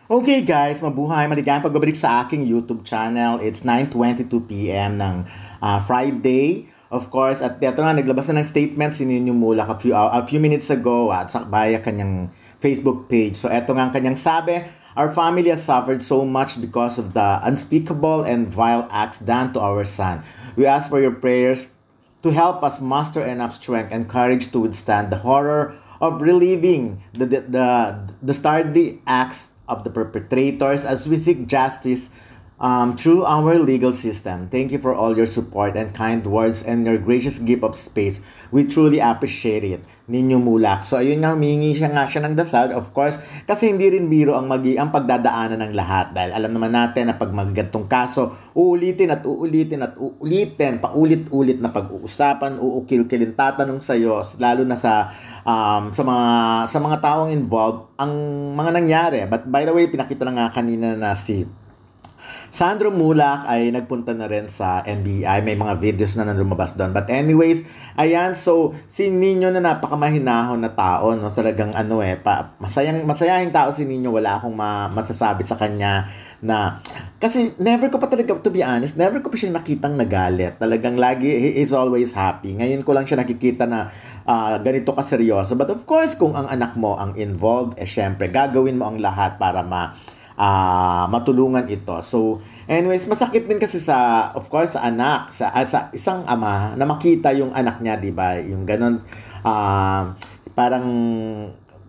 Okay guys, mabuhay, maligayang pagbabalik sa aking YouTube channel. It's 9:22 PM ng Friday. Of course, at ito nga, naglabas na ng statement si Nino Mulak a few minutes ago at sa via kanyang Facebook page. So ito nga ang kanyang sabi, "Our family has suffered so much because of the unspeakable and vile acts done to our son. We ask for your prayers to help us muster enough strength and courage to withstand the horror of reliving the sturdy acts of the perpetrators as we seek justice through our legal system. Thank you for all your support and kind words and your gracious gift of space. We truly appreciate it." Nino Mulak. So ayun nga, humingi siya ng dasal, of course, kasi hindi rin biro ang pagdadaanan ng lahat. Dahil alam naman natin na pag magantong kaso, uulitin at uulitin at uulitin, paulit-ulit na pag-uusapan, uukil-kilin, tatanong sa'yo, lalo na sa mga taong involved, ang mga nangyari. But by the way, pinakita na nga kanina na si Sandro Mulak ay nagpunta na rin sa NBI. May mga videos na lumabas doon. But anyways, ayan, so si Nino na napakamahinahon na tao, no? Talagang masayang tao si Nino. Wala akong masasabi sa kanya na, kasi never ko pa talaga, to be honest, never ko pa siya nakitang nagalit. Talagang lagi, he is always happy. Ngayon ko lang siya nakikita na ganito ka seryoso. But of course, kung ang anak mo ang involved, syempre, gagawin mo ang lahat para matulungan ito. So, anyways, masakit din kasi of course, sa anak, sa isang ama na makita yung anak niya, di ba? Yung ganun, parang,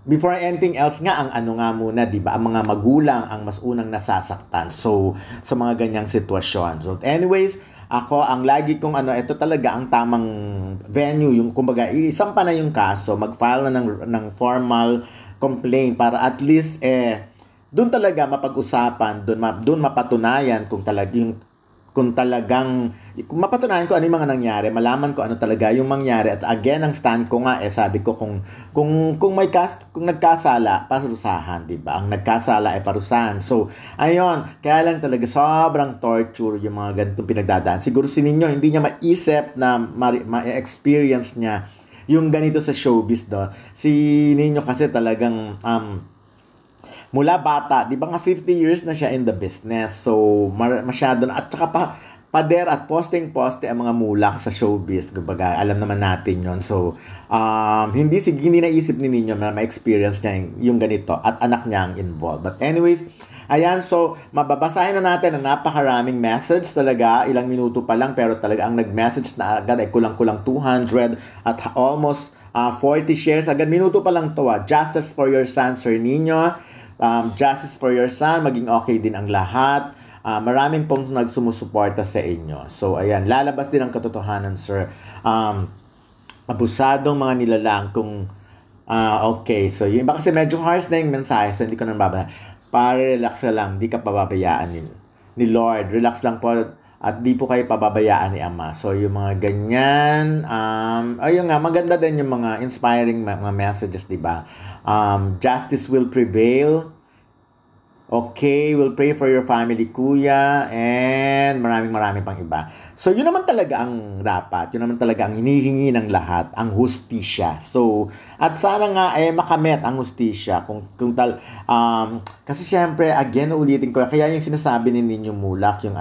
before anything else nga, ang nga muna, di ba? Ang mga magulang ang mas unang nasasaktan. So, sa mga ganyang sitwasyon. So, anyways, ako, ang lagi kong ito talaga ang tamang venue, yung kumbaga, isampa na yung kaso, mag-file na ng formal complaint para at least, doon talaga mapag-usapan, doon mapatunayan kung mapatunayan ko ano yung mga nangyari, malaman ko ano talaga yung mangyari. At again, ang stand ko nga, sabi ko kung nagkasala, parusahan, di ba? Ang nagkasala ay parusahan. So, ayun, kaya lang talaga sobrang torture yung mga ganitong pinagdadaan. Siguro si Nino, hindi niya maisip na ma-experience niya yung ganito sa showbiz, do. Si Nino kasi talagang mula bata, di ba nga 50 years na siya in the business. So, masyado na. At saka pader at poste ang mga Mulak sa showbiz. Kumbaga, alam naman natin yon. So, hindi naisip ni Nino na ma-experience niya yung ganito at anak niya ang involved. But anyways, ayan, so, mababasahin na natin ang napakaraming message talaga. Ilang minuto pa lang, pero talaga ang nag-message na agad ay kulang-kulang 200 at almost 40 shares. Agad minuto pa lang to. Justice for your son, Sir Nino. Justice for your son, maging okay din ang lahat. Maraming pong nagsumusuporta sa inyo. So, ayan, lalabas din ang katotohanan, sir. Abusadong mga nilalang kung, okay. So, yun ba kasi medyo harsh na yung mensahe, so hindi ko na babala. Relax ka lang, di ka pababayaan ni Lord. Relax lang po at di po kayo pababayaan ni Ama. So, yung mga ganyan, ayun nga, maganda din yung mga inspiring mga messages, di ba? Justice will prevail. Okay, we'll pray for your family, kuya, and maraming pang iba. So, yun naman talaga ang dapat. Yun naman talaga ang hinihingi ng lahat, ang hustisya. So, at sana nga makamit ang hustisya. Kasi syempre, again, ulitin ko, kaya yung sinasabi ni Nino Mulak, yung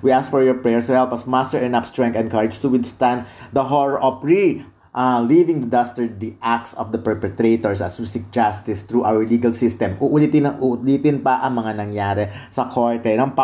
we ask for your prayers to help us muster enough strength and courage to withstand the horror of leaving the dastardly acts of the perpetrators as we seek justice through our legal system. Uulitin pa ang mga nangyari sa korte ng